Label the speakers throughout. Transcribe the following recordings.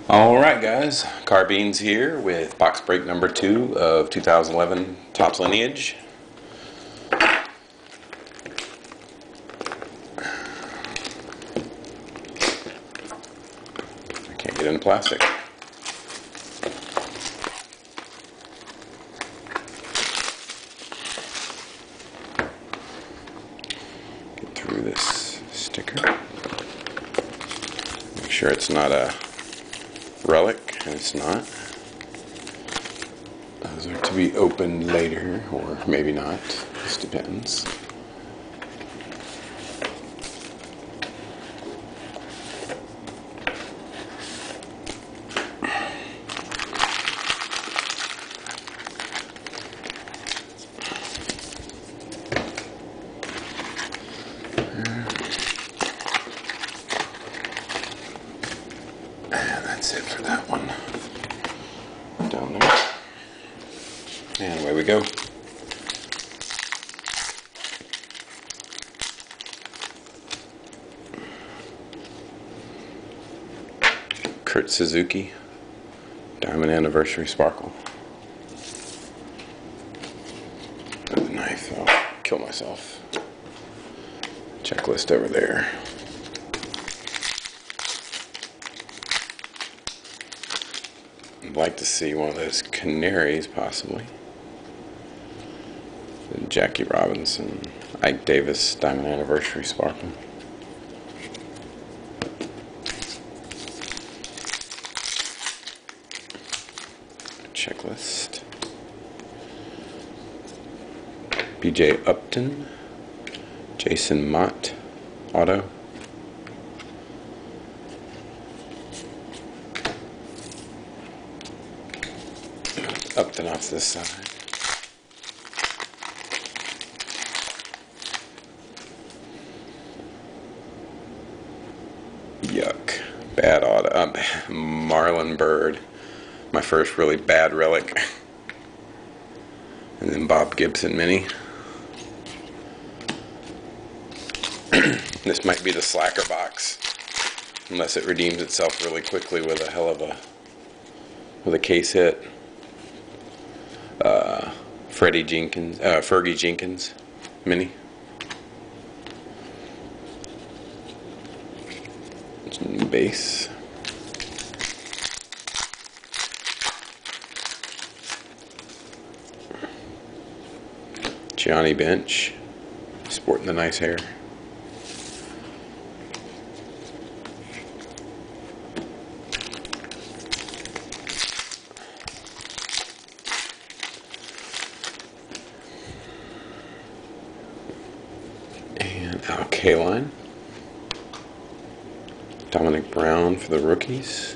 Speaker 1: Alright guys, Carbines here with box break number 2 of 2011 Topps Lineage. I can't get into plastic. Get through this sticker. Make sure it's not a relic, and it's not. Those are to be opened later, or maybe not. Just depends. And that's it for that one. Down there. And away we go. Kurt Suzuki, Diamond Anniversary Sparkle. With a knife, I'll kill myself. Checklist over there. I'd like to see one of those canaries, possibly. Jackie Robinson, Ike Davis, Diamond Anniversary Sparkle. Checklist. B.J. Upton, Jason Mott, Auto. Upton off this side. Yuck. Bad auto. Marlon Bird. My first really bad relic. And then Bob Gibson Mini. This might be the slacker box. Unless it redeems itself really quickly with a hell of a case hit. Fergie Jenkins Mini. Base. Johnny Bench, sporting the nice hair. And Al Kaline. Dominic Brown for the rookies.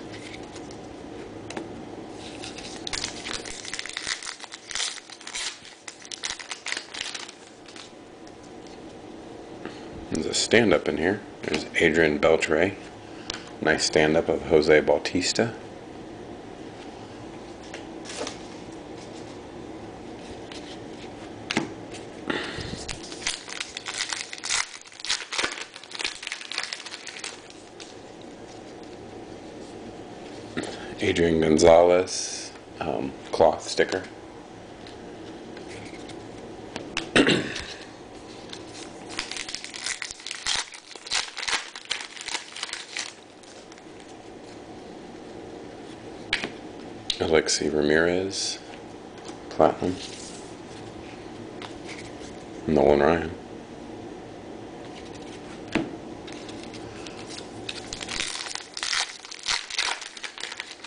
Speaker 1: There's a stand-up in here. There's Adrian Beltre. Nice stand-up of Jose Bautista. Adrian Gonzalez cloth sticker. Alexi Ramirez, platinum. Nolan Ryan.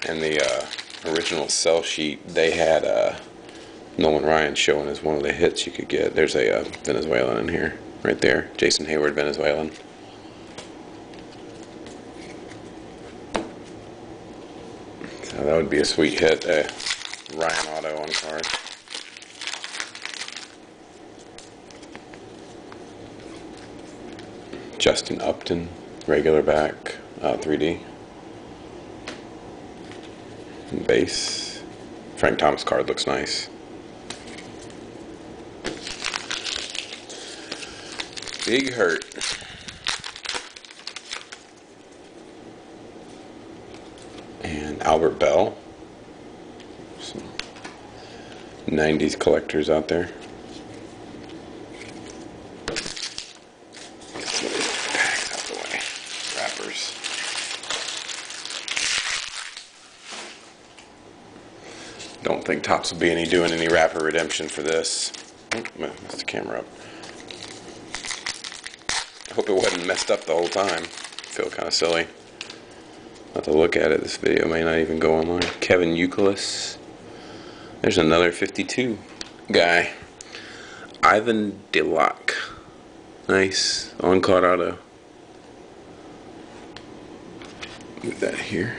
Speaker 1: And the original sell sheet, they had Nolan Ryan showing as one of the hits you could get. There's a Venezuelan in here, right there. Jason Hayward, Venezuelan. So that would be a sweet hit. Ryan Auto on card. Justin Upton, regular back, 3D. Base. Frank Thomas card looks nice. Big Hurt. And Albert Bell. Some 90s collectors out there. Get some of these packs out the way. Wrappers. Don't think Topps will be doing any wrapper redemption for this. Oh, messed the camera up. I hope it wasn't messed up the whole time. I feel kind of silly not to look at it. This video may not even go online. Kevin Youkilis. There's another 52 guy. Ivan Delac. Nice. On card auto. Move that here.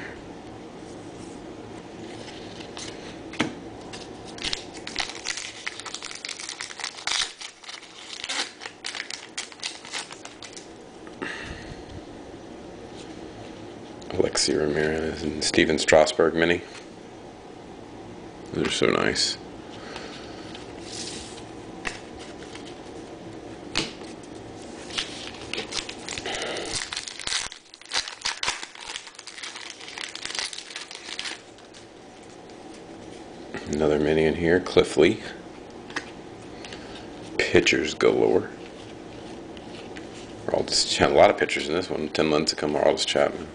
Speaker 1: Alexi Ramirez and Steven Strasburg mini. Those are so nice. Another mini in here, Cliff Lee. Pitchers galore. A lot of pitchers in this one. 10 months ago, Aroldis Chapman.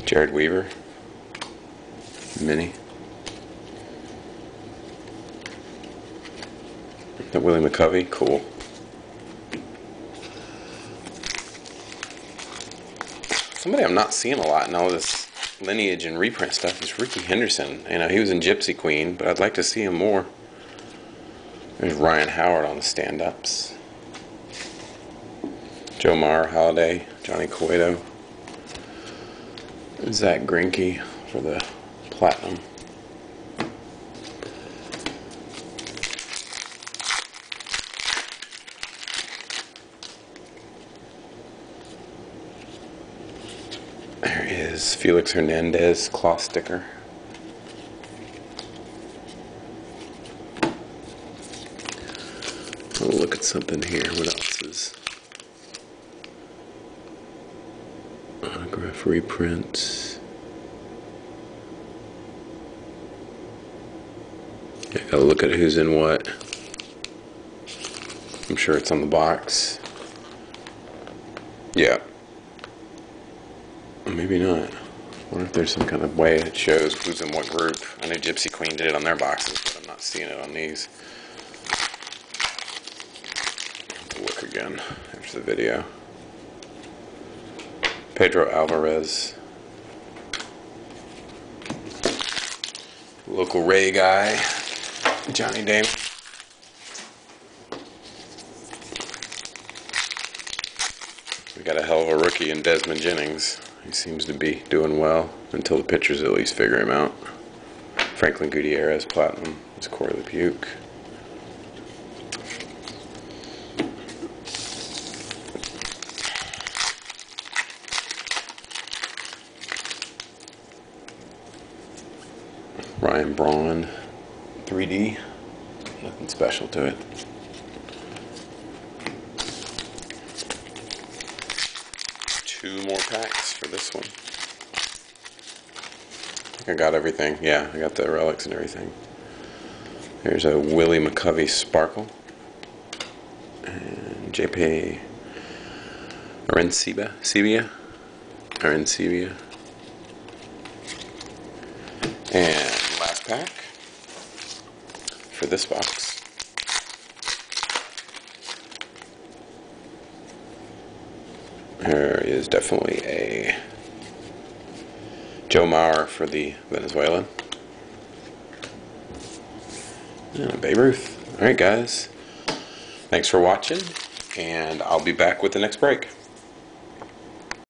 Speaker 1: Jared Weaver, mini. That Willie McCovey, cool. Somebody I'm not seeing a lot in all this Lineage and reprint stuff is Ricky Henderson. You know, he was in Gypsy Queen, but I'd like to see him more. There's Ryan Howard on the stand-ups. Joe Mauer, Holiday, Johnny Cueto. Zach Greinke for the Platinum. There is Felix Hernandez claw sticker. We'll look at something here. What else is? Autograph reprints. Yeah, gotta look at who's in what. I'm sure it's on the box. Yeah. Maybe not. I wonder if there's some kind of way it shows who's in what group. I know Gypsy Queen did it on their boxes, but I'm not seeing it on these. I'll have to look again after the video. Pedro Alvarez. Local Ray guy. Johnny Damon. We got a hell of a rookie in Desmond Jennings. He seems to be doing well until the pitchers at least figure him out. Franklin Gutierrez, Platinum. It's Corey LePuke. Ryan Braun, 3D. Nothing special to it. Two more packs for this one. I think I got everything. Yeah, I got the relics and everything. There's a Willie McCovey Sparkle. And JP Arencibia. And last pack for this box. There is definitely a Joe Mauer for the Venezuelan. And a Babe Ruth. Alright guys, thanks for watching, and I'll be back with the next break.